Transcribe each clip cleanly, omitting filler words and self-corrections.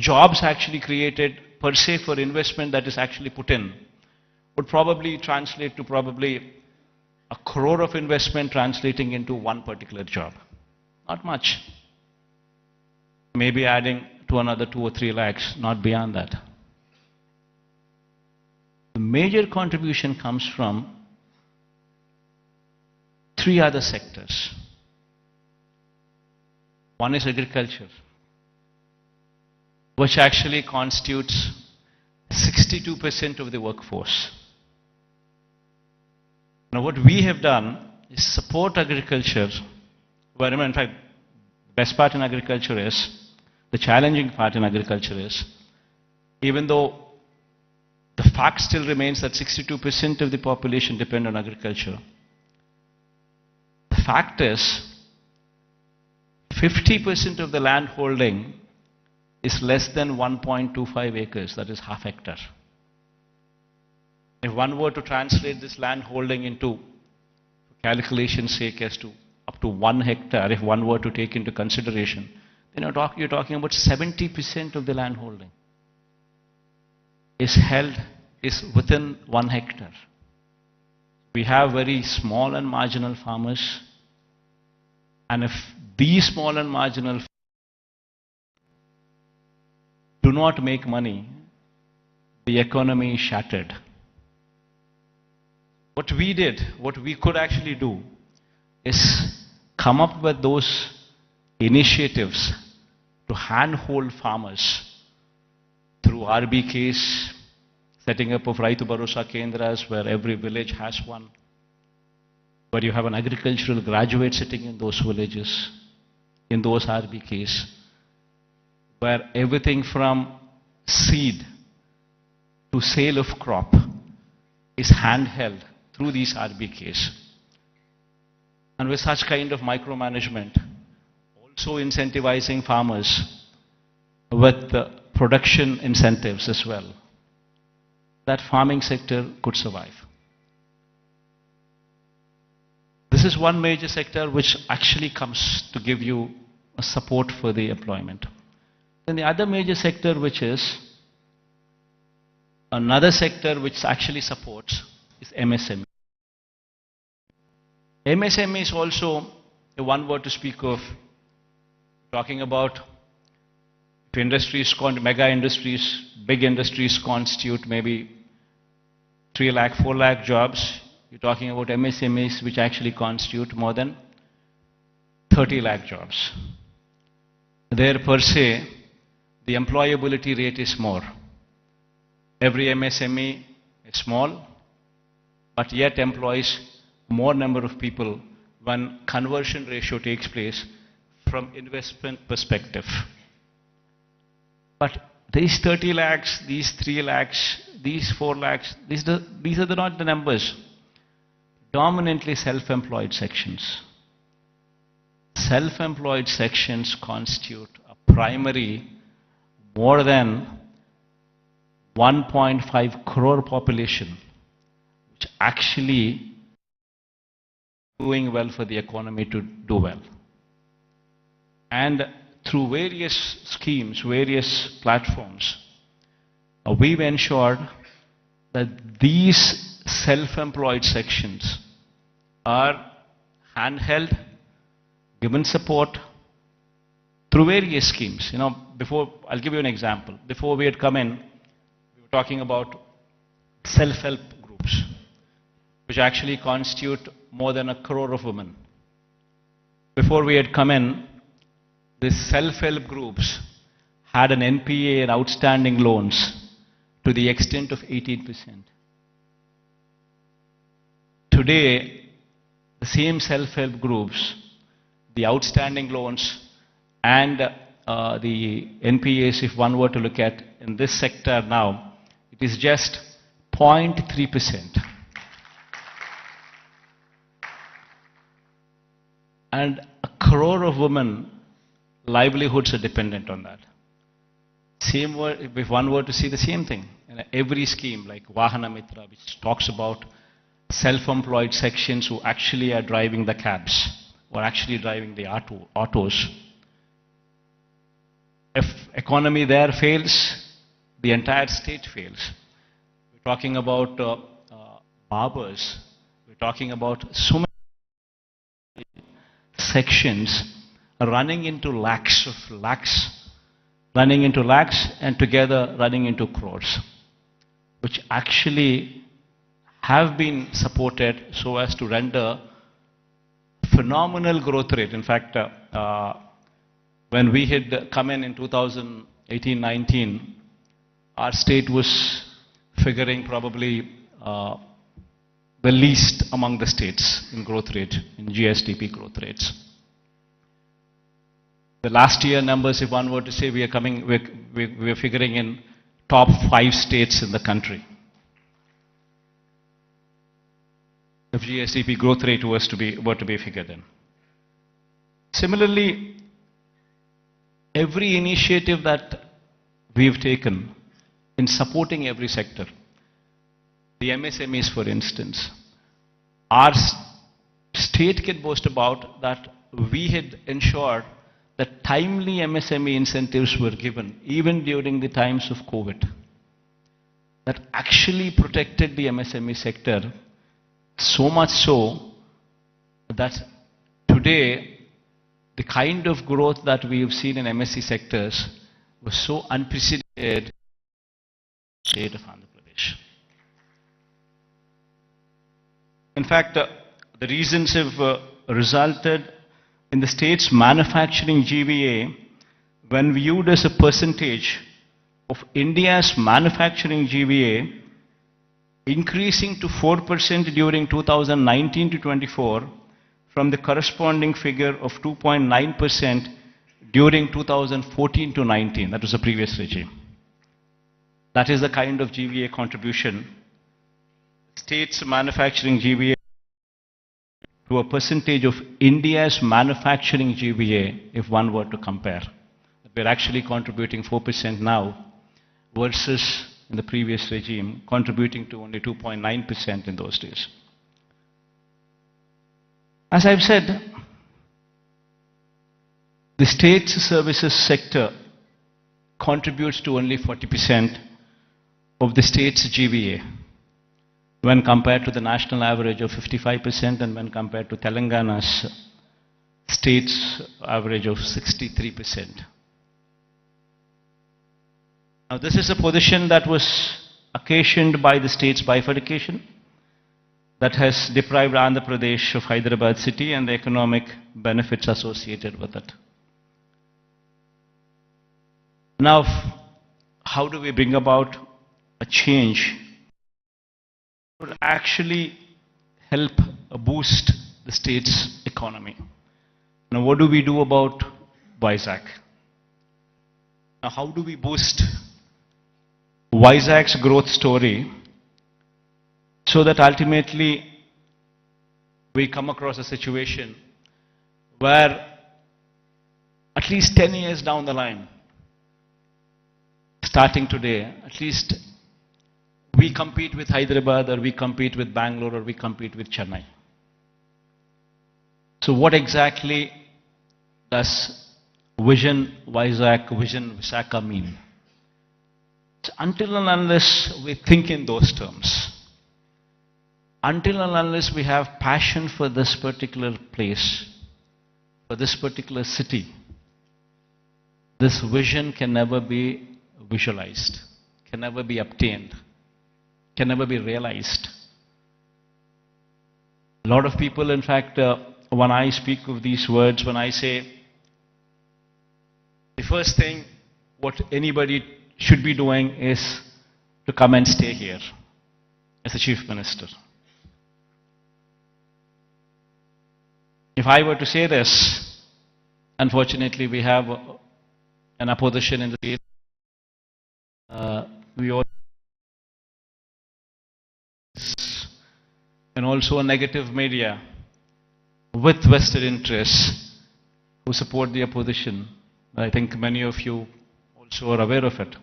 jobs actually created per se for investment that is actually put in would probably translate to probably 1 crore of investment translating into one particular job. Not much. Maybe adding to another 2 or 3 lakhs, not beyond that. The major contribution comes from 3 other sectors. One is agriculture, which actually constitutes 62% of the workforce. Now what we have done is support agriculture, where in fact the best part in agriculture is, the challenging part in agriculture is, even though the fact still remains that 62% of the population depend on agriculture, the fact is 50% of the land holding is less than 1.25 acres, that is half hectare. If one were to translate this land holding into, for calculation's sake, as to up to 1 hectare, if one were to take into consideration, then you're talking about 70% of the land holding is within 1 hectare. We have very small and marginal farmers, and if these small and marginal do not make money, the economy is shattered. What we did, what we could actually do, is come up with those initiatives to handhold farmers through RBKs, setting up of Raitu Bharosa Kendras, where every village has one, where you have an agricultural graduate sitting in those villages, in those RBKs, where everything from seed to sale of crop is handheld through these RBKs. And with such kind of micromanagement, also incentivizing farmers with production incentives as well, that farming sector could survive. This is one major sector which actually comes to give you a support for the employment. Then the other major sector, which is another sector which actually supports, is MSME. MSME is also the one word to speak of, talking about if industries, mega industries, big industries constitute maybe 3 lakh, 4 lakh jobs. You're talking about MSMEs which actually constitute more than 30 lakh jobs. There per se, the employability rate is more. Every MSME is small, but yet employs more number of people when conversion ratio takes place from investment perspective. But these 30 lakhs, these 3 lakhs, these 4 lakhs, these are not the numbers. Dominantly self-employed sections. Self-employed sections constitute a primary more than 1.5 crore population, which actually doing well for the economy to do well. And through various schemes, various platforms, we've ensured that these self-employed sections are handheld, given support through various schemes. You know, I'll give you an example. Before we had come in, we were talking about self-help groups, which actually constitute more than 1 crore of women. Before we had come in, these self-help groups had an NPA and outstanding loans to the extent of 18%. Today, the same self-help groups, the outstanding loans and the NPAs, if one were to look at in this sector now, it is just 0.3%. And 1 crore of women livelihoods are dependent on that. Same if one were to see the same thing in every scheme like Vahana Mitra, which talks about self-employed sections who actually are driving the cabs or actually driving the autos. If economy there fails, the entire state fails. We're talking about barbers. We're talking about so many sections running into lakhs, and together running into crores, which actually have been supported so as to render phenomenal growth rate. In fact, when we had come in 2018-19, our state was figuring probably the least among the states in growth rate, in GSDP growth rates. The last year numbers, if one were to say, we are figuring in top 5 states in the country. If GSDP growth rate were to be figured in. Similarly, every initiative that we've taken in supporting every sector, the MSMEs for instance, our state can boast about that we had ensured that timely MSME incentives were given even during the times of COVID. That actually protected the MSME sector, so much so that today the kind of growth that we have seen in MSE sectors was so unprecedented in the state of Andhra Pradesh. In fact, the reasons have resulted in the state's manufacturing GVA, when viewed as a percentage of India's manufacturing GVA, increasing to 4% during 2019 to 24 from the corresponding figure of 2.9% during 2014 to 19. That was the previous regime. That is the kind of GVA contribution. State's manufacturing GVA to a percentage of India's manufacturing GVA, if one were to compare. We're actually contributing 4% now versus in the previous regime, contributing to only 2.9% in those days. As I've said, the state's services sector contributes to only 40% of the state's GVA when compared to the national average of 55% and when compared to Telangana's state's average of 63%. Now, this is a position that was occasioned by the state's bifurcation that has deprived Andhra Pradesh of Hyderabad city and the economic benefits associated with it. Now, how do we bring about a change that would actually help boost the state's economy? Now, what do we do about Vizag? Now, how do we boost Vizag's growth story so that ultimately we come across a situation where at least 10 years down the line, starting today, at least we compete with Hyderabad or we compete with Bangalore or we compete with Chennai. So what exactly does Vision Vizag, Vision Visakha mean? So until and unless we think in those terms, until and unless we have passion for this particular place, for this particular city, this vision can never be visualized, can never be obtained, can never be realized. A lot of people, in fact, when I speak of these words, when I say the first thing what anybody should be doing is to come and stay here as a chief minister. If I were to say this, unfortunately we have an opposition in the state. We all and also a negative media with vested interests who support the opposition. I think many of you also are aware of it.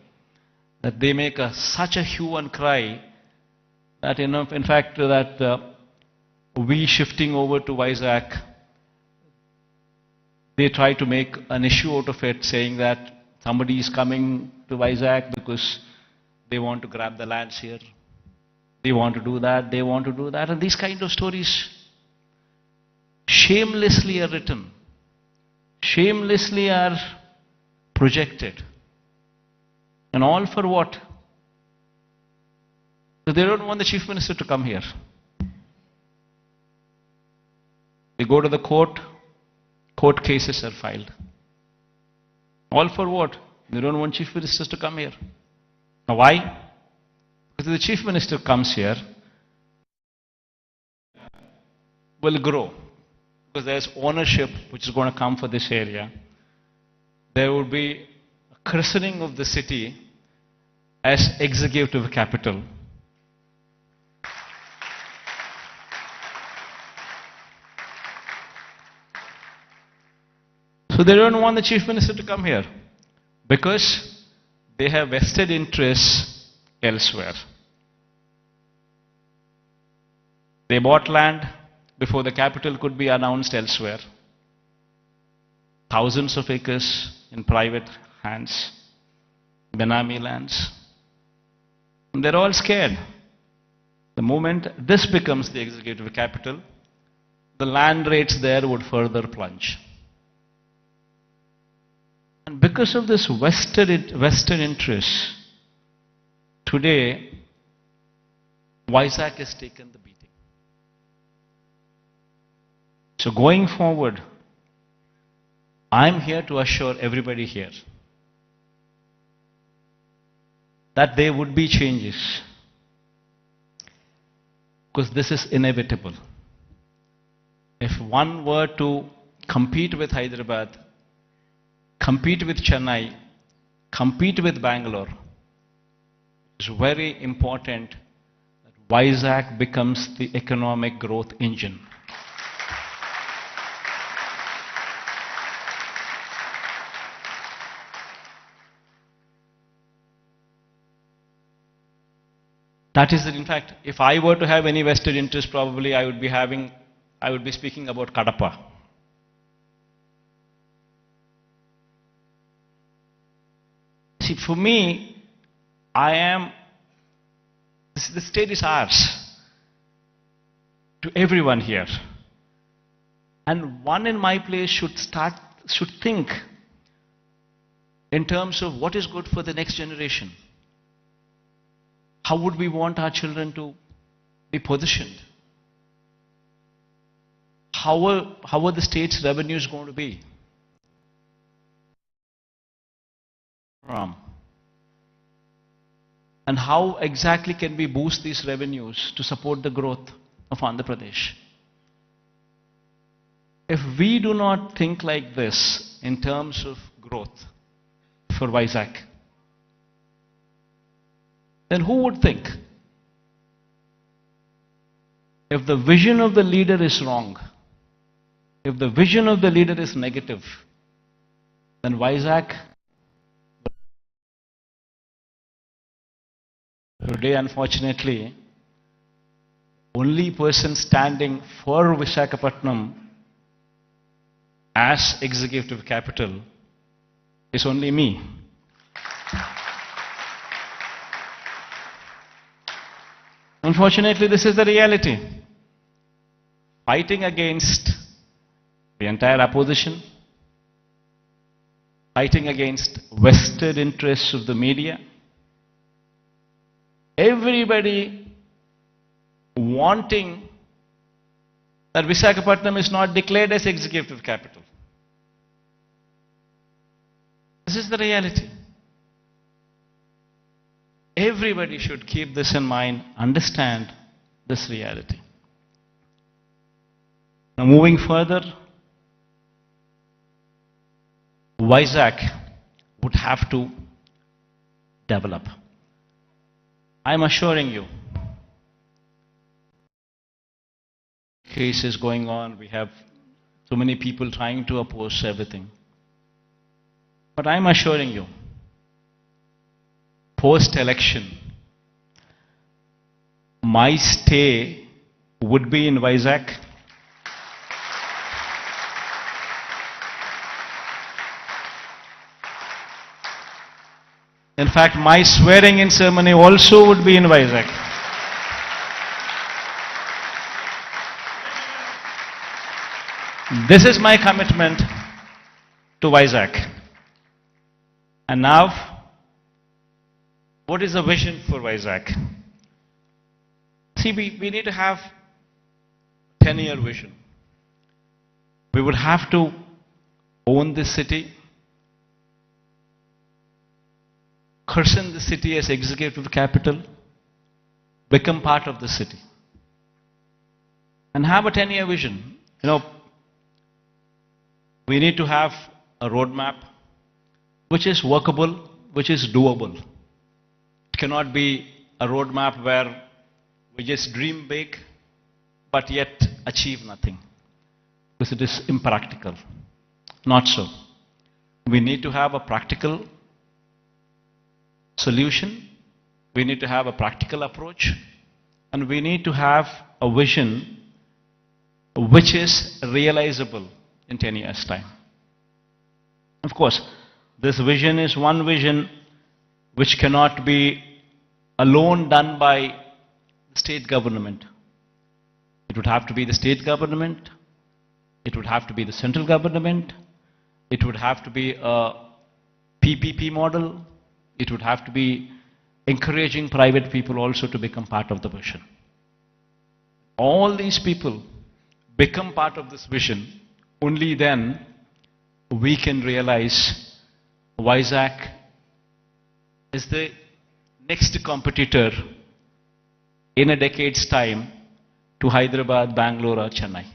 That they make such a hue and cry that in fact that we shifting over to Vizag, they try to make an issue out of it, saying that somebody is coming to Vizag because they want to grab the lands here. They want to do that, they want to do that. And these kind of stories shamelessly are written, shamelessly are projected. And all for what? So they don't want the Chief Minister to come here. They go to the court cases are filed. All for what? They don't want Chief Ministers to come here. Now why? Because if the Chief Minister comes here, will grow. Because there's ownership which is going to come for this area. There will be a christening of the city as executive capital. So they don't want the Chief Minister to come here because they have vested interests elsewhere. They bought land before the capital could be announced elsewhere. Thousands of acres in private hands, Benami lands. And they're all scared. The moment this becomes the executive capital, the land rates there would further plunge. And because of this vested interest, today, Vizag has taken the beating. So going forward, I'm here to assure everybody here that there would be changes. Because this is inevitable. If one were to compete with Hyderabad, compete with Chennai, compete with Bangalore, it's very important that Vizag becomes the economic growth engine. That is it. In fact, if I were to have any vested interest, probably I would be speaking about Kadapa. See, for me, the state is ours, to everyone here. And one in my place should think in terms of what is good for the next generation. How would we want our children to be positioned? How are the state's revenues going to be? And how exactly can we boost these revenues to support the growth of Andhra Pradesh? If we do not think like this in terms of growth for Vizag, then who would think? If the vision of the leader is wrong, if the vision of the leader is negative, then Vizag, today unfortunately, only person standing for Vishakapatnam as executive capital is only me. Unfortunately, this is the reality. Fighting against the entire opposition, fighting against vested interests of the media, everybody wanting that Vishakapatnam is not declared as executive capital. This is the reality. Everybody should keep this in mind, understand this reality. Now moving further, Vizag would have to develop. I'm assuring you, cases going on, we have so many people trying to oppose everything. But I'm assuring you, post-election, my stay would be in Vizag. In fact, my swearing in ceremony also would be in Vizag. This is my commitment to Vizag. And now, what is the vision for Vizag? See, we need to have 10-year vision. We would have to own this city, christen the city as executive capital, become part of the city, and have a 10-year vision. You know, we need to have a roadmap which is workable, which is doable. It cannot be a roadmap where we just dream big, but yet achieve nothing, because it is impractical. Not so. We need to have a practical solution, we need to have a practical approach, and we need to have a vision which is realizable in 10 years' time. Of course, this vision is one vision which cannot be alone done by the state government. It would have to be the state government, it would have to be the central government, it would have to be a PPP model, it would have to be encouraging private people also to become part of the vision. All these people become part of this vision, only then we can realize Vizag is the next competitor in a decade's time to Hyderabad, Bangalore or Chennai.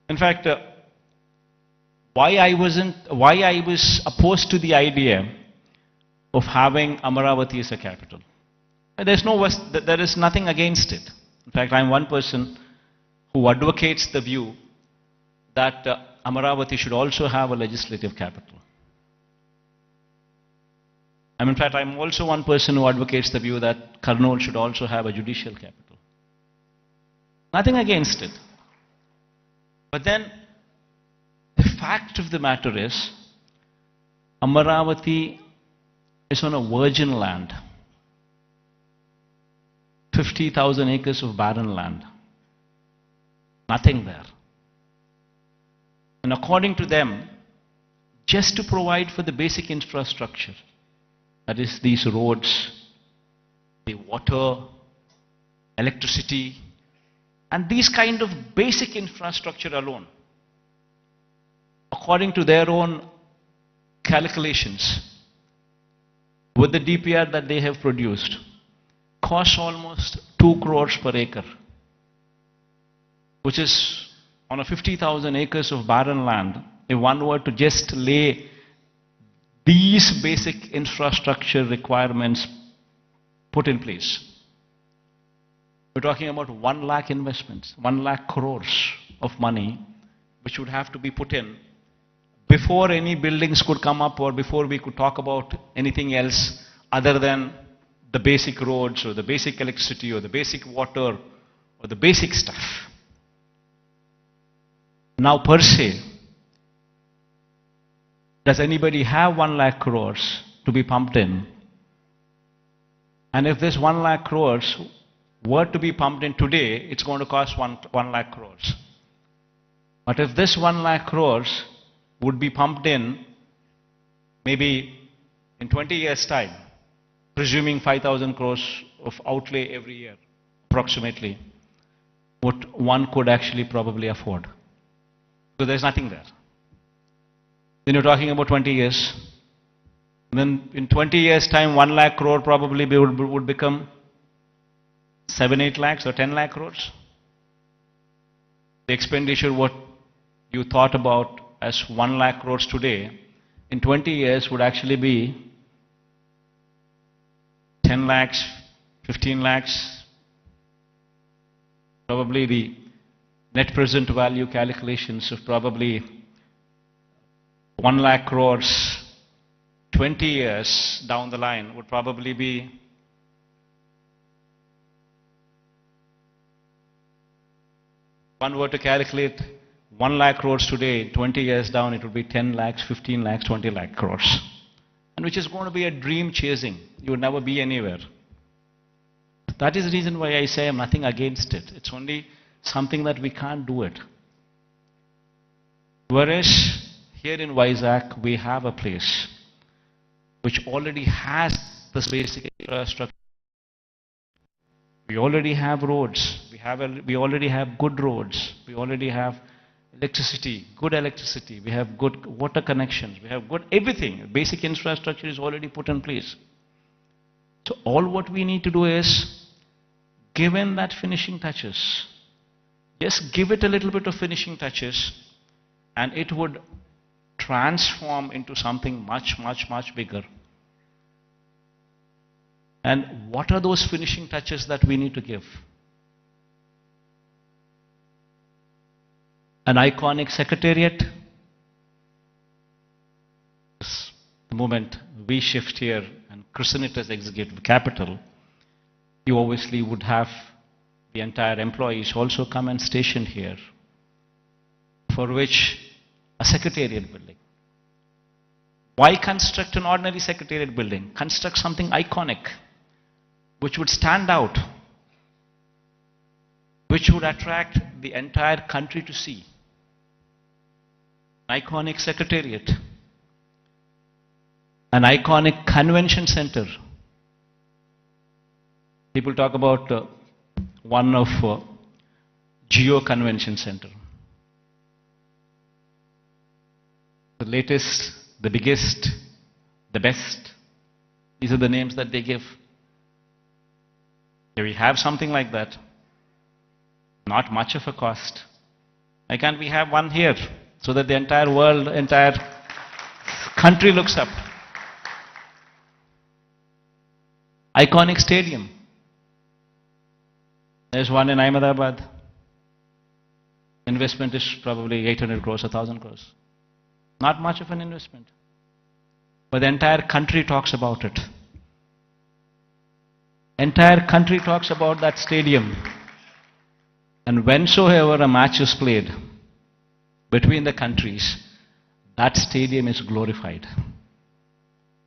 In fact, why I was opposed to the idea of having Amaravati as a capital. There is nothing against it. In fact, I am one person who advocates the view that Amaravati should also have a legislative capital. In fact, I am also one person who advocates the view that Kurnool should also have a judicial capital. Nothing against it. But then, the fact of the matter is, Amaravati is on a virgin land. 50,000 acres of barren land. Nothing there. And according to them, just to provide for the basic infrastructure, that is these roads, the water, electricity, and these kind of basic infrastructure alone, according to their own calculations, with the DPR that they have produced, costs almost 2 crores per acre, which is on a 50,000 acres of barren land. If one were to just lay these basic infrastructure requirements put in place, we're talking about 1 lakh investments, 1 lakh crores of money, which would have to be put in before any buildings could come up or before we could talk about anything else other than the basic roads or the basic electricity or the basic water or the basic stuff. Now per se, does anybody have 1 lakh crores to be pumped in? And if this 1 lakh crores were to be pumped in today, it's going to cost 1 lakh crores. But if this 1 lakh crores would be pumped in maybe in 20 years' time, presuming 5,000 crores of outlay every year, approximately, what one could actually probably afford. So there's nothing there. Then you're talking about 20 years. And then in 20 years' time, 1 lakh crore probably would become 7, 8 lakhs or 10 lakh crores. The expenditure what you thought about as 1 lakh crores today, in 20 years would actually be 10 lakhs, 15 lakhs. Probably the net present value calculations of probably 1 lakh crores 20 years down the line would probably be one were to calculate 1 lakh crores today, 20 years down, it will be 10 lakhs, 15 lakhs, 20 lakh crores. And which is going to be a dream chasing. You would never be anywhere. That is the reason why I say I'm nothing against it. It's only something that we can't do it. Whereas here in Vizag, we have a place which already has this basic infrastructure. We already have roads. We already have good roads. We already have electricity, good electricity. We have good water connections. We have good everything. Basic infrastructure is already put in place. So all what we need to do is, given that finishing touches, just give it a little bit of finishing touches, and it would transform into something much, much, much bigger. And what are those finishing touches that we need to give? An iconic secretariat. The moment we shift here and christen it as executive capital, you obviously would have the entire employees also come and station here, for which a secretariat building. Why construct an ordinary secretariat building? Construct something iconic, which would stand out, which would attract the entire country to see. An iconic secretariat, an iconic convention center. People talk about one of Geo Convention Center. The latest, the biggest, the best. These are the names that they give. If we have something like that, not much of a cost. Why can't we have one here so that the entire world, entire country looks up? Iconic stadium. There's one in Ahmedabad. Investment is probably 800 crores, 1,000 crores. Not much of an investment. But the entire country talks about it. Entire country talks about that stadium. And whensoever a match is played between the countries, that stadium is glorified.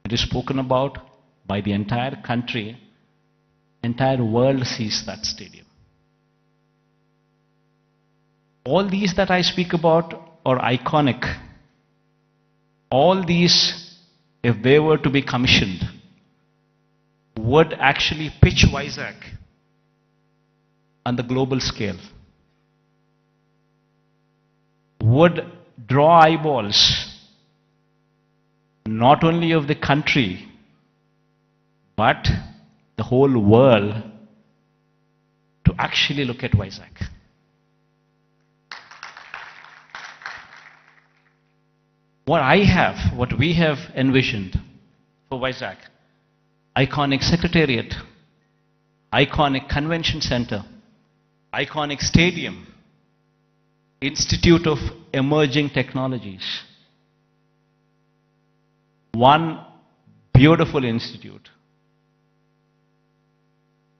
It is spoken about by the entire country. Entire world sees that stadium. All these that I speak about are iconic. All these, if they were to be commissioned, would actually pitch Vizag on the global scale. Would draw eyeballs, not only of the country, but the whole world, to actually look at Vizag. What we have envisioned for Vizag, iconic secretariat, iconic convention center, iconic stadium, Institute of Emerging Technologies. One beautiful institute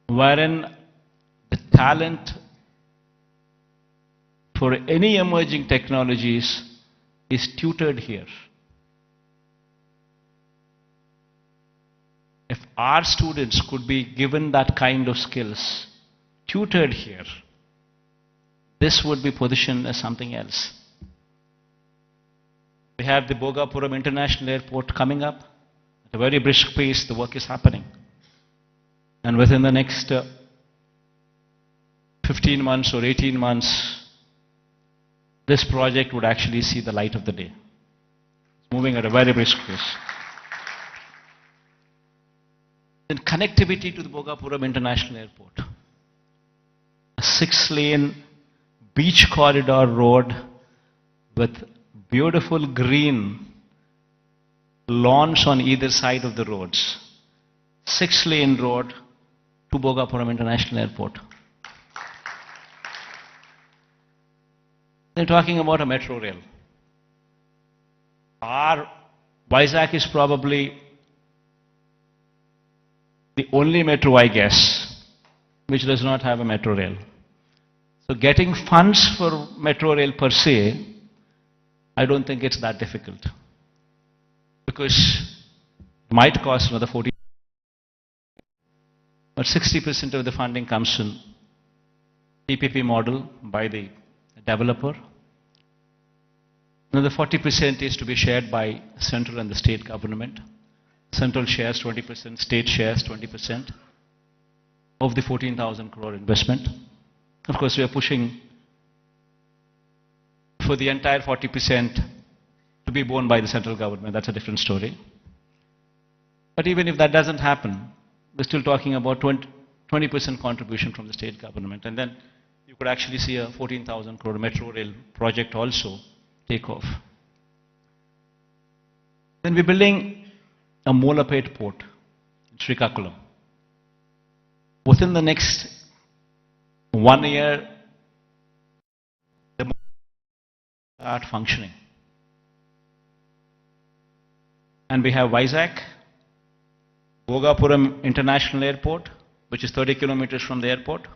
wherein the talent for any emerging technologies is tutored here. If our students could be given that kind of skills, tutored here, this would be positioned as something else. We have the Bhogapuram International Airport coming up. At a very brisk pace, the work is happening. And within the next 15 months or 18 months, this project would actually see the light of the day. It's moving at a very brisk pace. Then connectivity to the Bhogapuram International Airport. A 6-lane beach corridor road with beautiful green lawns on either side of the roads. 6-lane road to Bhogapuram International Airport. They're talking about a metro rail. Our Vizag is probably the only metro, I guess, which does not have a metro rail. So getting funds for metro rail per se, I don't think it's that difficult. Because it might cost another 40, but 60% of the funding comes in PPP model by the developer. Another 40% is to be shared by central and the state government. Central shares 20%, state shares 20% of the 14,000 crore investment. Of course, we are pushing for the entire 40% to be borne by the central government. That's a different story. But even if that doesn't happen, we're still talking about 20% contribution from the state government. And then you could actually see a 14,000 crore metro rail project also take off. Then we're building a Molapet port in Srikakulam. Within the next 1 year, the port will start functioning. And we have Vizag, Bhogapuram International Airport, which is 30 kilometers from the airport.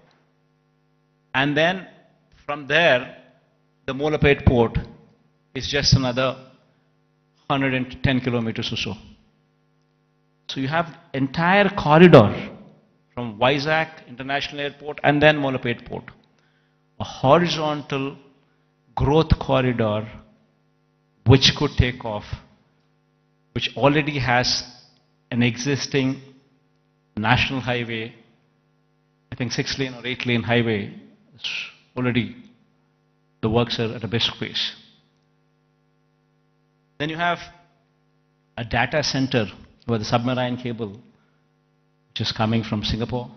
And then from there, the Molapet port is just another 110 kilometers or so. So you have entire corridor from Vizag International Airport and then Molapet port. A horizontal growth corridor which could take off, which already has an existing national highway, I think 6-lane or 8-lane highway. It's already, the works are at a brisk pace. Then you have a data center where the submarine cable, which is coming from Singapore.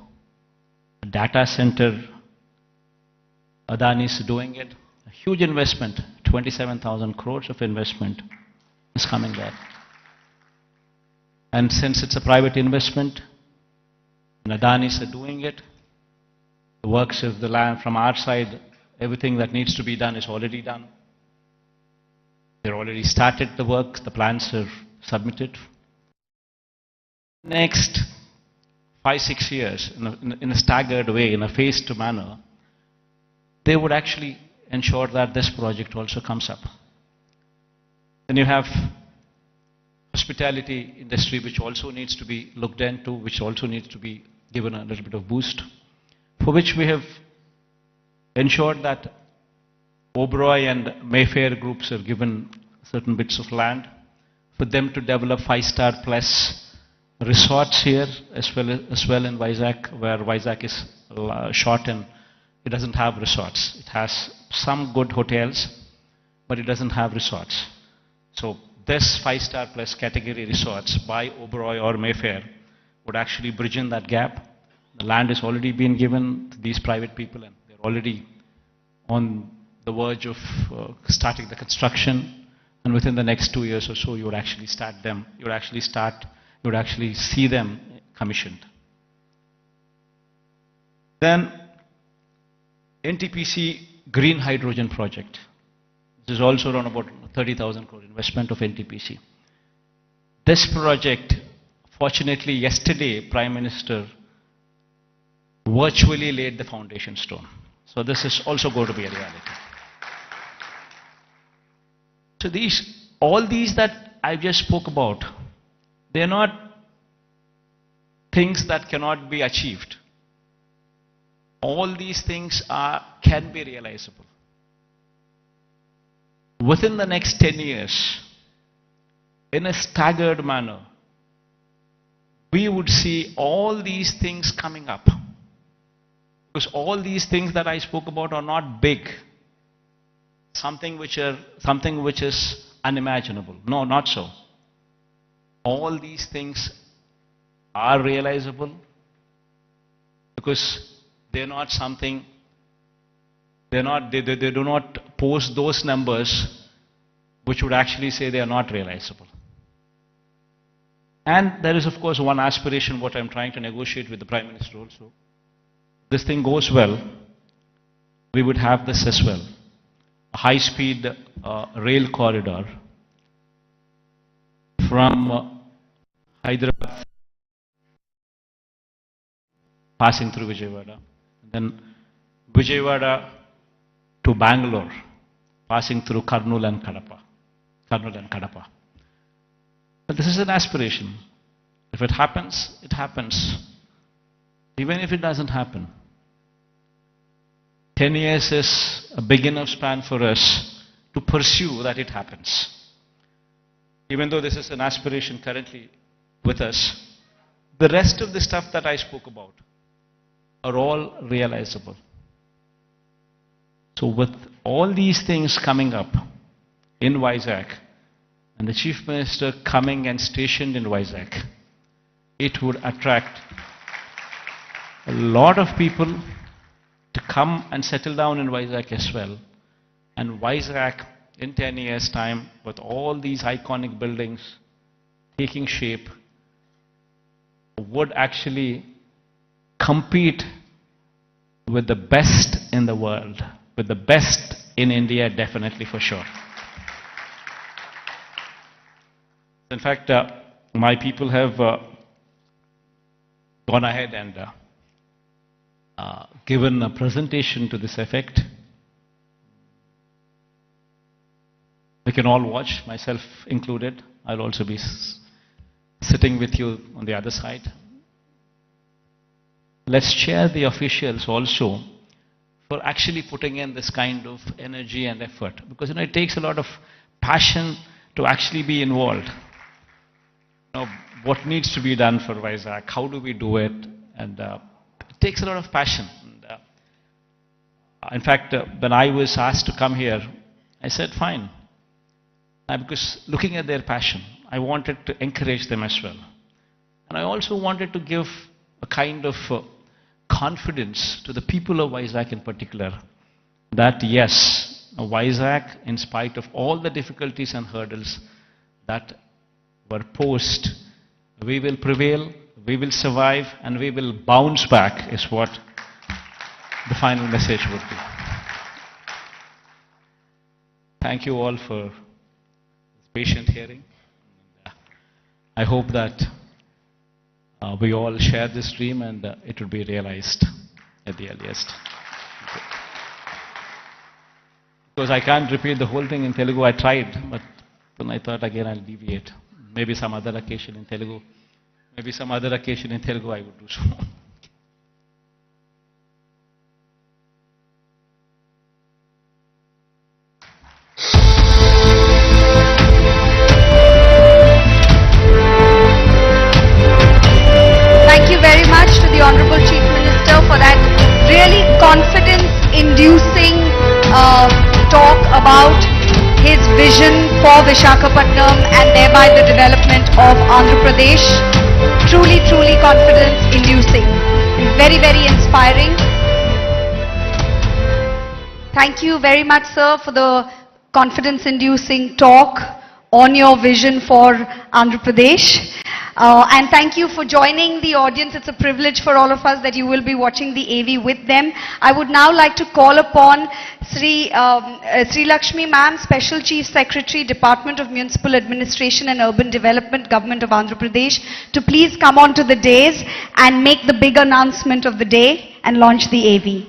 A data center, Adani is doing it. A huge investment, 27,000 crores of investment is coming there. And since it's a private investment, and Adani is doing it, the works of the land from our side, everything that needs to be done is already done. They've already started the work, the plans are submitted. Next 5-6 years, in a staggered way, in a phased manner, they would actually ensure that this project also comes up. Then you have hospitality industry, which also needs to be looked into, which also needs to be given a little bit of boost, for which we have ensured that Oberoi and Mayfair groups have given certain bits of land for them to develop 5-star plus resorts here, as well in Vizag, where Vizag is short and it doesn't have resorts. It has some good hotels, but it doesn't have resorts. So this 5-star plus category resorts by Oberoi or Mayfair would actually bridge in that gap. The land has already been given to these private people and they're already on the verge of starting the construction, and within the next 2 years or so you would actually start them, you would actually see them commissioned. Then NTPC Green Hydrogen Project. This is also around about 30,000 crore investment of NTPC. This project, fortunately yesterday Prime Minister virtually laid the foundation stone. So this is also going to be a reality. So all these that I just spoke about, they're not things that cannot be achieved. All these things can be realizable. Within the next 10 years, in a staggered manner, we would see all these things coming up. Because all these things that I spoke about are not big. Something which is unimaginable. No, not so. All these things are realizable because they're not something, they do not post those numbers which would actually say they are not realizable. And there is of course one aspiration what I'm trying to negotiate with the Prime Minister also. This thing goes well, we would have this as well. A high-speed rail corridor from Hyderabad passing through Vijayawada. Then Vijayawada to Bangalore, passing through Kurnool and Kadapa. But this is an aspiration. If it happens, it happens. Even if it doesn't happen, 10 years is a big enough span for us to pursue that it happens. Even though this is an aspiration currently with us, the rest of the stuff that I spoke about are all realizable. So with all these things coming up in Vizag, and the Chief Minister coming and stationed in Vizag, it would attract a lot of people to come and settle down in Vizag as well. And Vizag, in 10 years' time, with all these iconic buildings taking shape, would actually compete with the best in the world, with the best in India, definitely for sure. In fact, my people have gone ahead and given a presentation to this effect. We can all watch, myself included. I'll also be sitting with you on the other side. Let's cheer the officials also for actually putting in this kind of energy and effort, because it takes a lot of passion to actually be involved. What needs to be done for Vizag, how do we do it, and it takes a lot of passion. In fact, when I was asked to come here, I said fine, because looking at their passion, I wanted to encourage them as well. And I also wanted to give a kind of confidence to the people of Vizag in particular, that yes, Vizag, in spite of all the difficulties and hurdles that were posed, we will prevail, we will survive, and we will bounce back, is what the final message would be. Thank you all for patient hearing. I hope that we all share this dream and it will be realized at the earliest. Because I can't repeat the whole thing in Telugu. I tried, but then I thought again I'll deviate. Maybe some other occasion in Telugu. Maybe some other occasion in Telugu I would do so. Thank you very much to the Honorable Chief Minister for that really confidence-inducing talk about his vision for Vishakapatnam and thereby the development of Andhra Pradesh. Truly, truly confidence-inducing. Very, very inspiring. Thank you very much, sir, for the confidence-inducing talk on your vision for Andhra Pradesh. And thank you for joining the audience. It's a privilege for all of us that you will be watching the AV with them. I would now like to call upon Sri Lakshmi Ma'am, Special Chief Secretary, Department of Municipal Administration and Urban Development, Government of Andhra Pradesh, to please come on to the dais and make the big announcement of the day and launch the AV.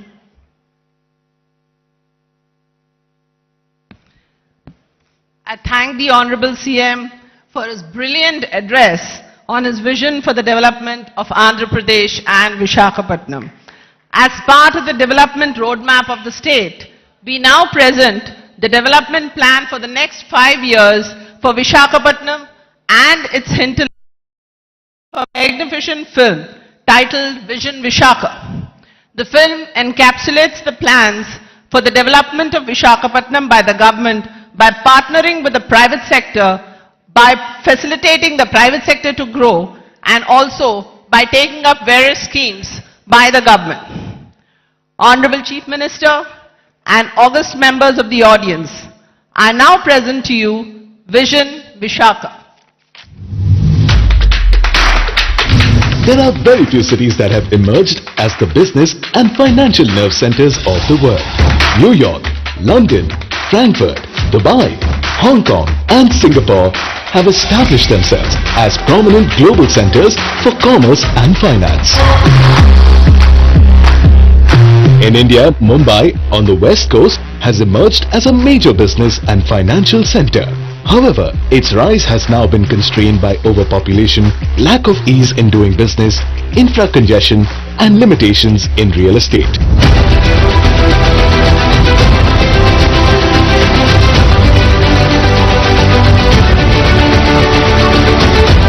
I thank the Honorable CM for his brilliant address on his vision for the development of Andhra Pradesh and Vishakapatnam. As part of the development roadmap of the state, we now present the development plan for the next 5 years for Vishakapatnam and its hinterland, a magnificent film titled Vision Vishaka. The film encapsulates the plans for the development of Vishakapatnam by the government by partnering with the private sector, by facilitating the private sector to grow, and also by taking up various schemes by the government. Honorable Chief Minister and august members of the audience, I now present to you Vision Vishaka. There are very few cities that have emerged as the business and financial nerve centers of the world. New York, London, Frankfurt, Dubai, Hong Kong and Singapore have established themselves as prominent global centers for commerce and finance. In India, Mumbai on the west coast has emerged as a major business and financial center. However, its rise has now been constrained by overpopulation, lack of ease in doing business, infra congestion, and limitations in real estate.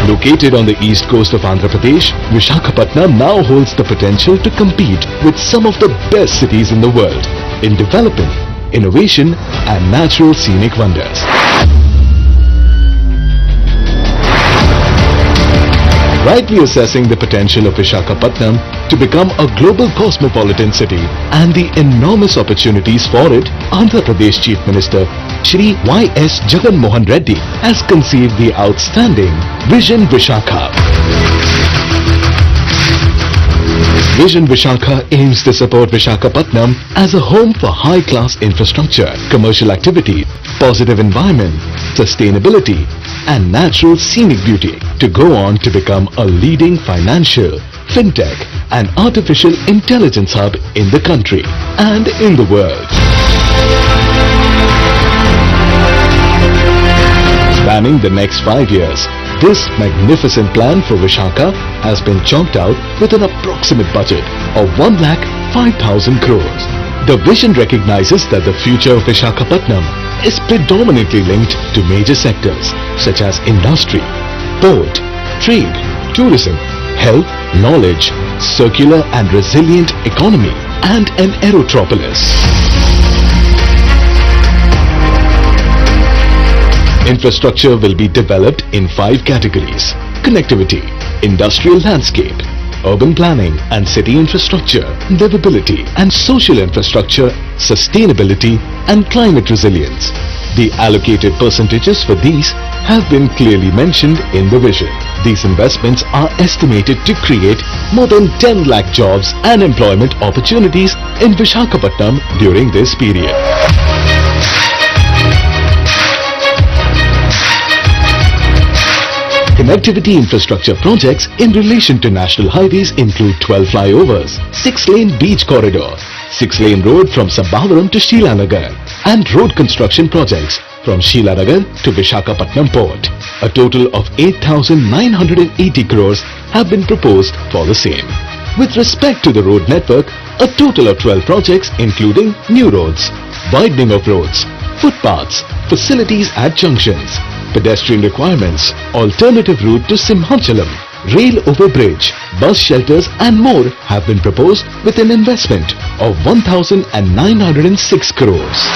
Located on the east coast of Andhra Pradesh, Vishakapatnam now holds the potential to compete with some of the best cities in the world in development, innovation, and natural scenic wonders. Rightly assessing the potential of Vishakapatnam to become a global cosmopolitan city and the enormous opportunities for it, Andhra Pradesh Chief Minister Shri Y.S. Jagan Reddy has conceived the outstanding Vision Vishakha. Vision Vishakha aims to support Vishakapatnam as a home for high-class infrastructure, commercial activity, positive environment, sustainability, and natural scenic beauty to go on to become a leading financial, fintech, and artificial intelligence hub in the country and in the world. Spanning the next 5 years, this magnificent plan for Vishakha has been chalked out with an approximate budget of 1,05,000 crores. The vision recognizes that the future of Vishakapatnam is predominantly linked to major sectors such as industry, port, trade, tourism, health, knowledge, circular and resilient economy, and an aerotropolis. Infrastructure will be developed in 5 categories: connectivity, industrial landscape, urban planning and city infrastructure, livability and social infrastructure, sustainability and climate resilience. The allocated percentages for these have been clearly mentioned in the vision. These investments are estimated to create more than 10 lakh jobs and employment opportunities in Vishakapatnam during this period. Connectivity infrastructure projects in relation to national highways include 12 flyovers, 6-lane beach corridor, 6-lane road from Sambhavaram to Sheelanagar, and road construction projects from Sheelanagar to Vishakapatnam port. A total of 8,980 crores have been proposed for the same. With respect to the road network, a total of 12 projects including new roads, widening of roads, footpaths, facilities at junctions, pedestrian requirements, alternative route to Simhachalam, rail overbridge, bus shelters and more have been proposed with an investment of 1,906 crores.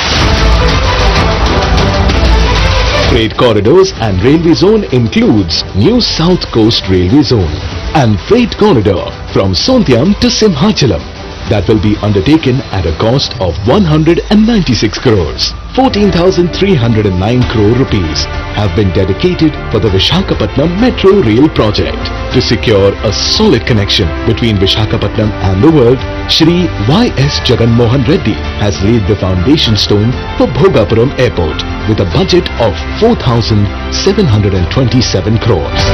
Freight corridors and railway zone includes new South Coast Railway Zone and freight corridor from Sontiam to Simhachalam that will be undertaken at a cost of 196 crores. 14,309 crore rupees have been dedicated for the Vishakapatnam Metro Rail project. To secure a solid connection between Vishakapatnam and the world, Shri Y.S. Jagan Reddy has laid the foundation stone for Bhogapuram Airport with a budget of 4,727 crores.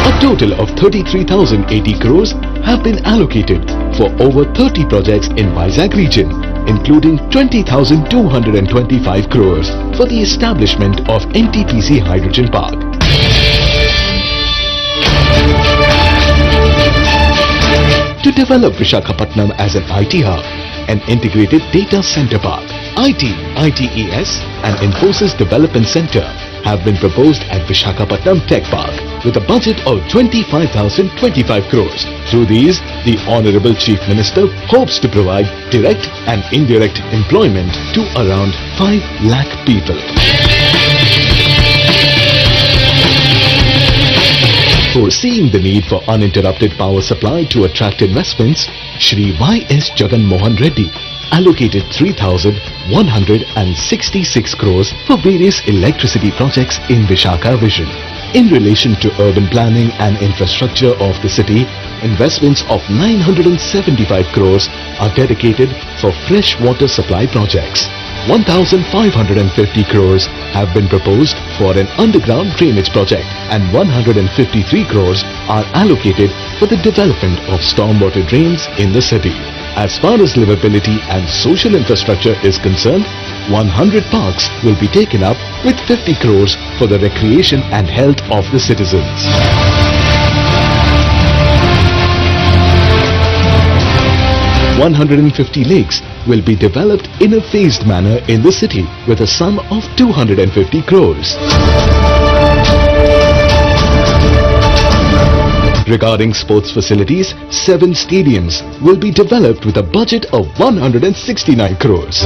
A total of 33,080 crores have been allocated for over 30 projects in Vizag region, including 20,225 crores for the establishment of NTPC Hydrogen Park. To develop Vishakapatnam as an IT hub, an integrated data center park, IT, ITES and Infosys Development Center have been proposed at Vishakapatnam Tech Park with a budget of 25,025 crores. Through these, the Honorable Chief Minister hopes to provide direct and indirect employment to around 5 lakh people. Foreseeing the need for uninterrupted power supply to attract investments, Shri Y.S. Jagan Reddy allocated 3,166 crores for various electricity projects in Vishakha Vision. In relation to urban planning and infrastructure of the city, investments of 975 crores are dedicated for fresh water supply projects. 1,550 crores have been proposed for an underground drainage project and 153 crores are allocated for the development of stormwater drains in the city. As far as livability and social infrastructure is concerned, 100 parks will be taken up with 50 crores for the recreation and health of the citizens. 150 lakes will be developed in a phased manner in the city with a sum of 250 crores. Regarding sports facilities, 7 stadiums will be developed with a budget of 169 crores.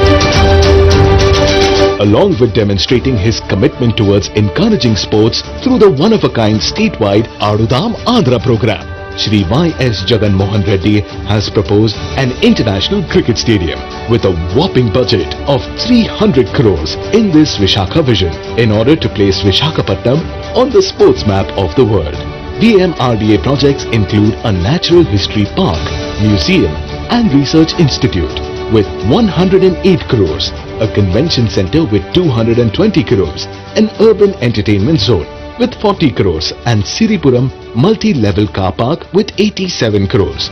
Along with demonstrating his commitment towards encouraging sports through the one-of-a-kind statewide Adudam Andhra program, Shri Y.S. Jagan Mohan Reddy has proposed an international cricket stadium with a whopping budget of 300 crores in this Vishakha vision in order to place Vishakapatnam on the sports map of the world. VMRDA projects include a natural history park, museum and research institute with 108 crores, a convention center with 220 crores, an urban entertainment zone with 40 crores and Siripuram multi-level car park with 87 crores.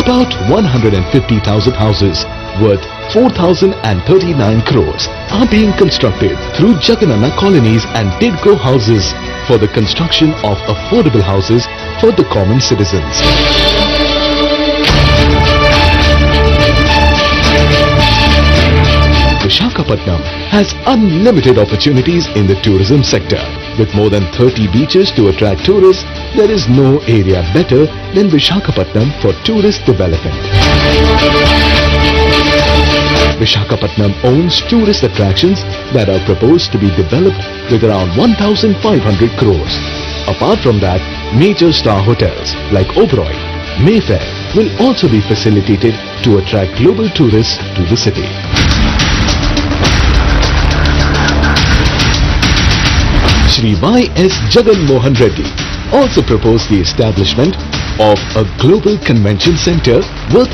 About 150,000 houses worth 4,039 crores are being constructed through Jaganana colonies and Tidco houses for the construction of affordable houses for the common citizens. Vishakapatnam has unlimited opportunities in the tourism sector. With more than 30 beaches to attract tourists, there is no area better than Vishakapatnam for tourist development. Vishakapatnam owns tourist attractions that are proposed to be developed with around 1,500 crores. Apart from that, major star hotels like Oberoi, Mayfair will also be facilitated to attract global tourists to the city. Shri Y.S. Jagan Mohan Reddy also proposed the establishment of a global convention center worth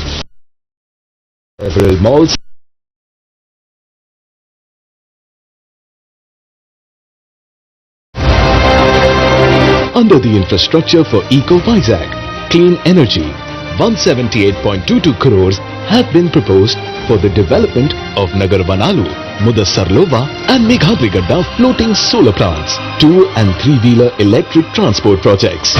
several malls under the infrastructure for Eco-VISAKH, clean energy. 178.22 crores have been proposed for the development of Nagar Banalu, Mudassarlova and Meghadrigadda floating solar plants, 2 and 3-wheeler electric transport projects.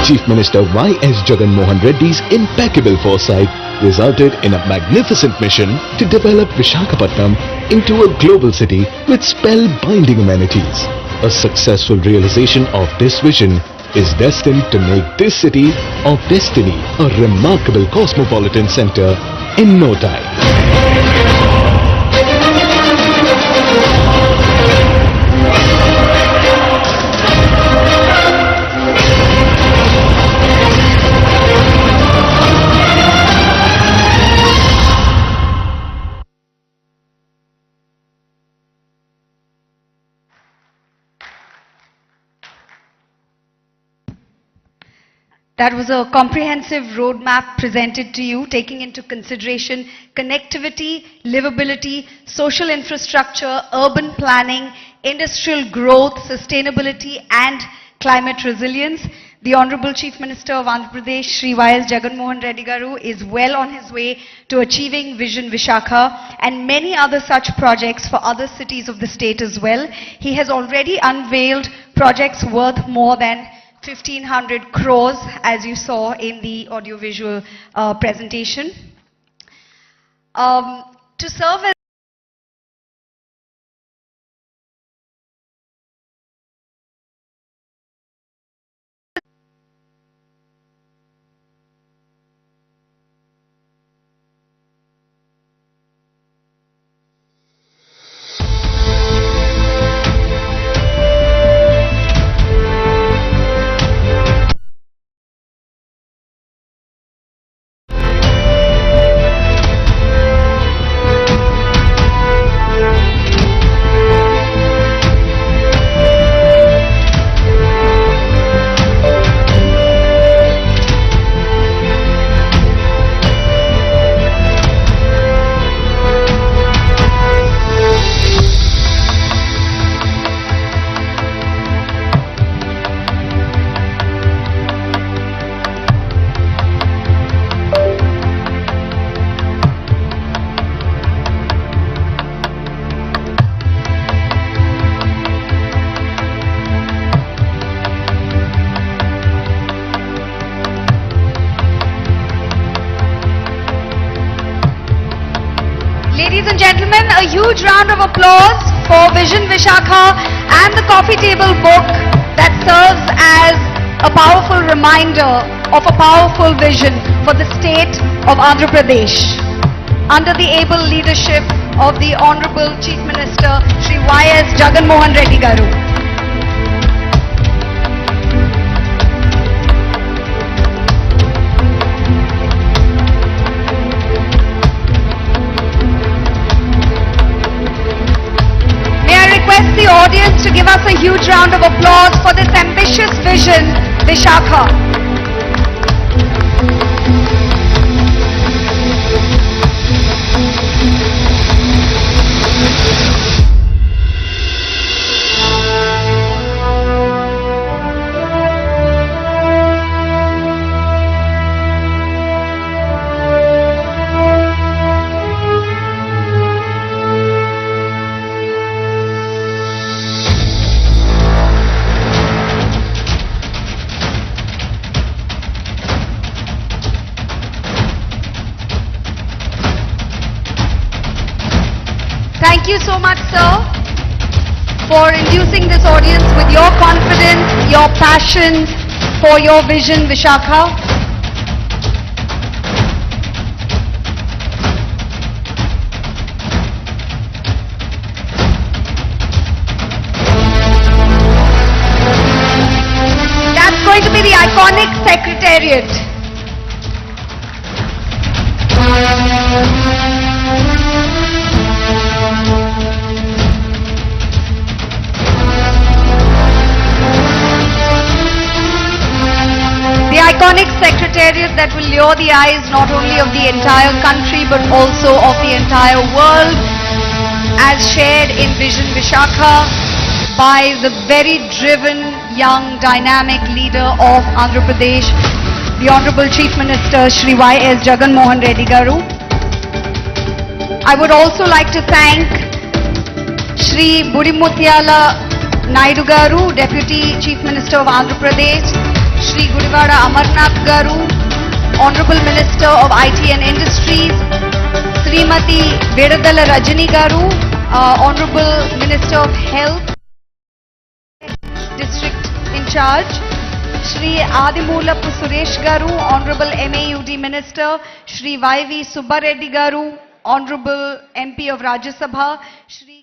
Chief Minister Y.S. Jagan Mohan Reddy's impeccable foresight resulted in a magnificent mission to develop Vishakapatnam into a global city with spellbinding amenities. A successful realization of this vision is destined to make this city of destiny a remarkable cosmopolitan center in no time. That was a comprehensive roadmap presented to you, taking into consideration connectivity, livability, social infrastructure, urban planning, industrial growth, sustainability and climate resilience. The Honorable Chief Minister of Andhra Pradesh, Shri Y.S. Jagan Mohan Reddy Garu, is well on his way to achieving Vision Vishakha and many other such projects for other cities of the state as well. He has already unveiled projects worth more than 1,500 crores, as you saw in the audiovisual presentation. To serve as and gentlemen, a huge round of applause for Vision Vishakha and the coffee table book that serves as a powerful reminder of a powerful vision for the state of Andhra Pradesh. Under the able leadership of the Honorable Chief Minister, Shri Y.S. Jagan Mohan Reddy Garu. Request the audience to give us a huge round of applause for this ambitious vision, Vishakha. Thank you so much, sir, for inducing this audience with your confidence, your passion for your vision, Vishakha. That's going to be the iconic Secretariat. The iconic Secretariat that will lure the eyes not only of the entire country but also of the entire world, as shared in Vision Vishakha by the very driven, young, dynamic leader of Andhra Pradesh, the Honorable Chief Minister Shri Y.S. Jagan Mohan Reddy Garu. I would also like to thank Shri Budimuthyala Naidu Garu, Deputy Chief Minister of Andhra Pradesh, Shri Gudivada Amarnath Garu, Honorable Minister of IT and Industries, Srimati Vedadala Rajani Garu, Honorable Minister of Health, District in charge, Shri Adimulapu Suresh Garu, Honorable MAUD Minister, Shri Y.V. Subba Reddy Garu, Honorable MP of Rajya Sabha, Shri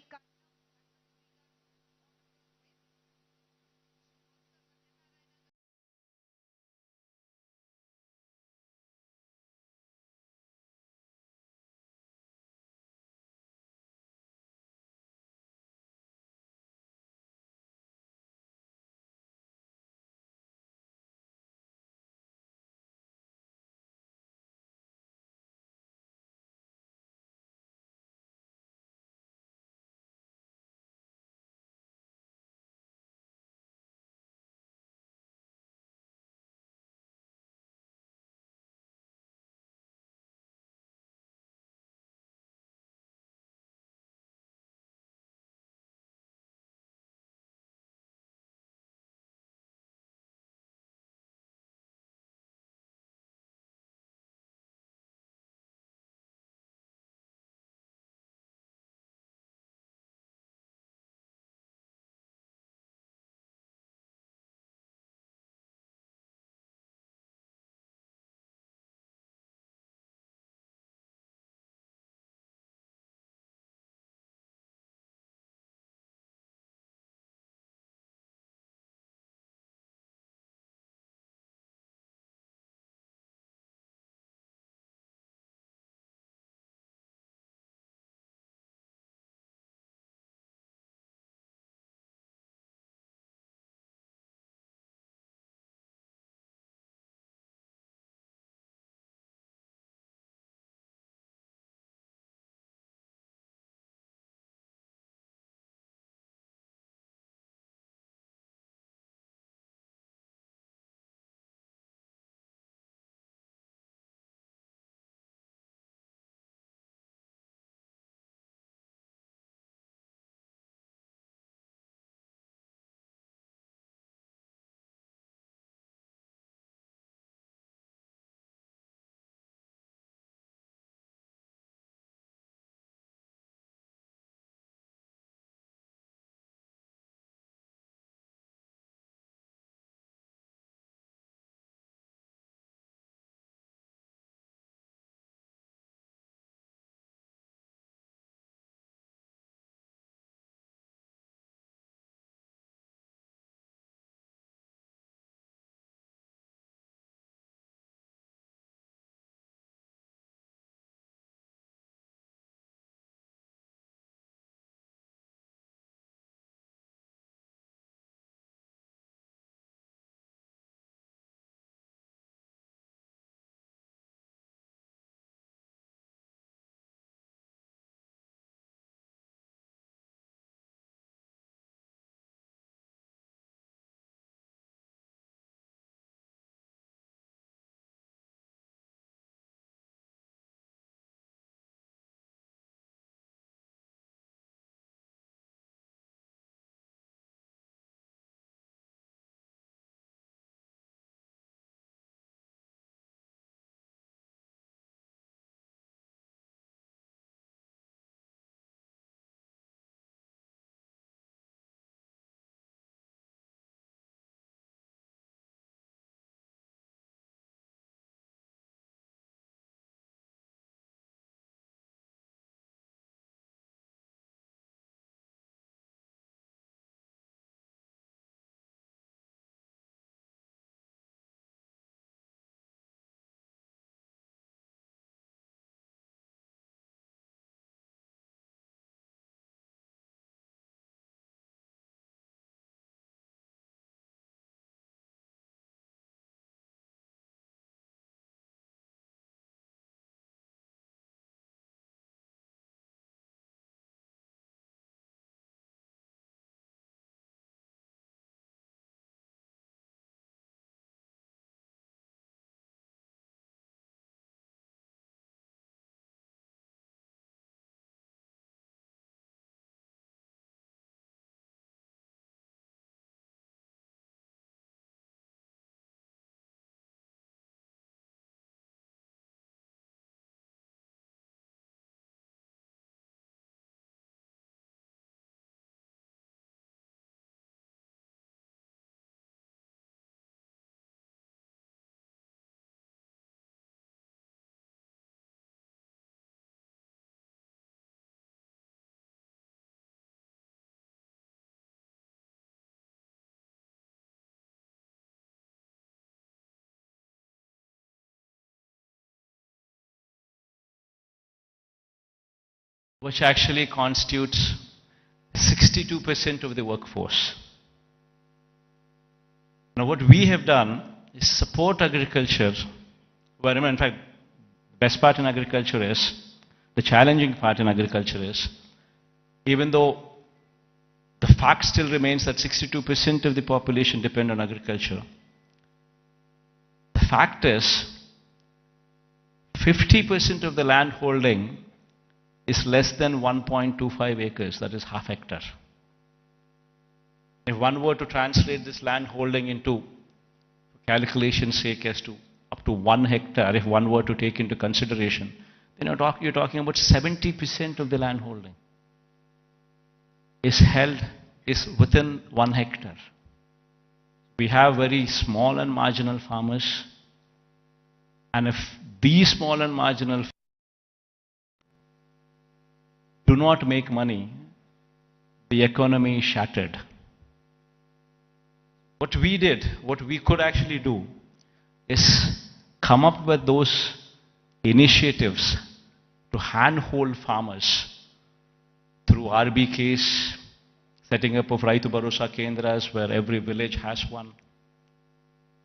which actually constitutes 62% of the workforce. Now what we have done is support agriculture, where in fact the best part in agriculture is, the challenging part in agriculture is, even though the fact still remains that 62% of the population depend on agriculture, the fact is 50% of the land holding is less than 1.25 acres, that is half hectare. If one were to translate this land holding into, for calculation's sake, as to up to 1 hectare, if one were to take into consideration, then you're talking about 70% of the land holding is within 1 hectare. We have very small and marginal farmers, and if these small and marginal farmers do not make money, the economy is shattered. What we did, what we could actually do, is come up with those initiatives to handhold farmers through RBKs, setting up of Raitu Bharosa Kendras, where every village has one,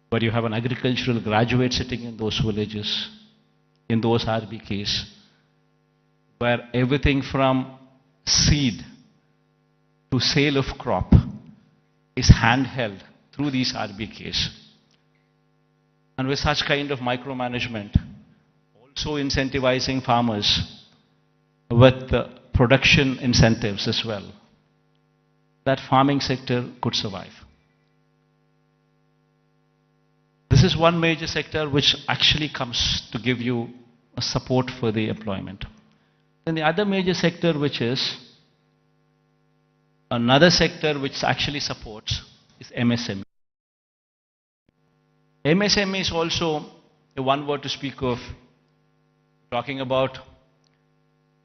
where you have an agricultural graduate sitting in those villages, in those RBKs, where everything from seed to sale of crop is handheld through these RBKs. And with such kind of micromanagement, also incentivizing farmers with production incentives as well, that farming sector could survive. This is one major sector which actually comes to give you a support for the employment. Then the other major sector, which is another sector which actually supports, is MSME. MSME is also a one word to speak of, talking about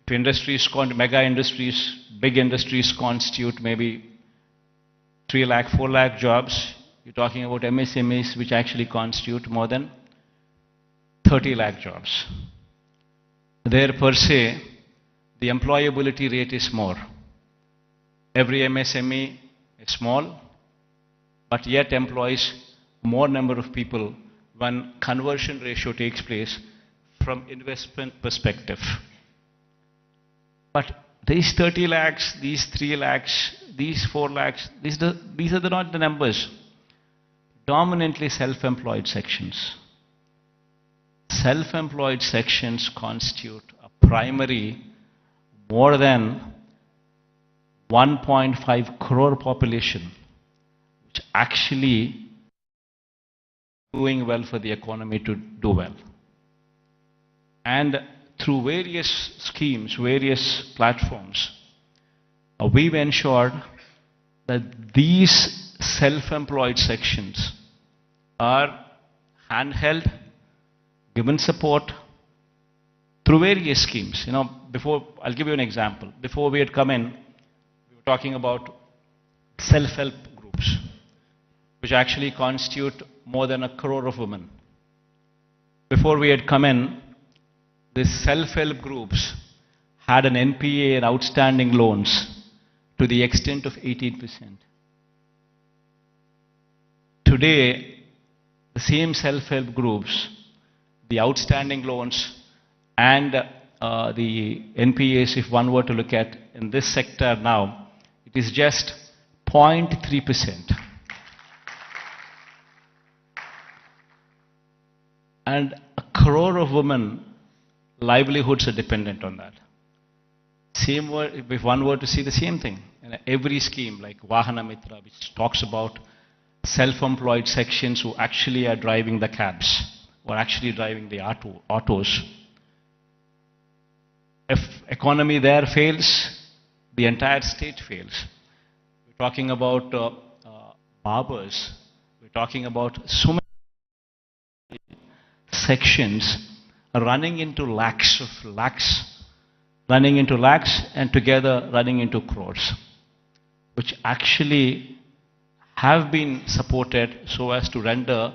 if industries, mega industries, big industries constitute maybe 3 lakh, 4 lakh jobs. You're talking about MSMEs which actually constitute more than 30 lakh jobs. There per se, the employability rate is more. Every MSME is small, but yet employs more number of people when conversion ratio takes place from investment perspective. But these 30 lakhs, these 3 lakhs, these 4 lakhs, these are not the numbers. Dominantly self-employed sections. Self-employed sections constitute a primary more than 1.5 crore population, which actually doing well for the economy to do well. And through various schemes, various platforms, we've ensured that these self-employed sections are handheld, given support through various schemes. I'll give you an example. Before we had come in, we were talking about self-help groups, which actually constitute more than 1 crore of women. Before we had come in, these self-help groups had an NPA and outstanding loans to the extent of 18%. Today, the same self-help groups, the outstanding loans and the NPAs, if one were to look at in this sector now, it is just 0.3%. And 1 crore of women, livelihoods are dependent on that. Same word, if one were to see the same thing, every scheme like Vahana Mitra, which talks about self-employed sections who actually are driving the cabs, or actually driving the autos. If economy there fails, the entire state fails. We're talking about barbers. We're talking about so many sections running into lakhs, and together running into crores, which actually have been supported so as to render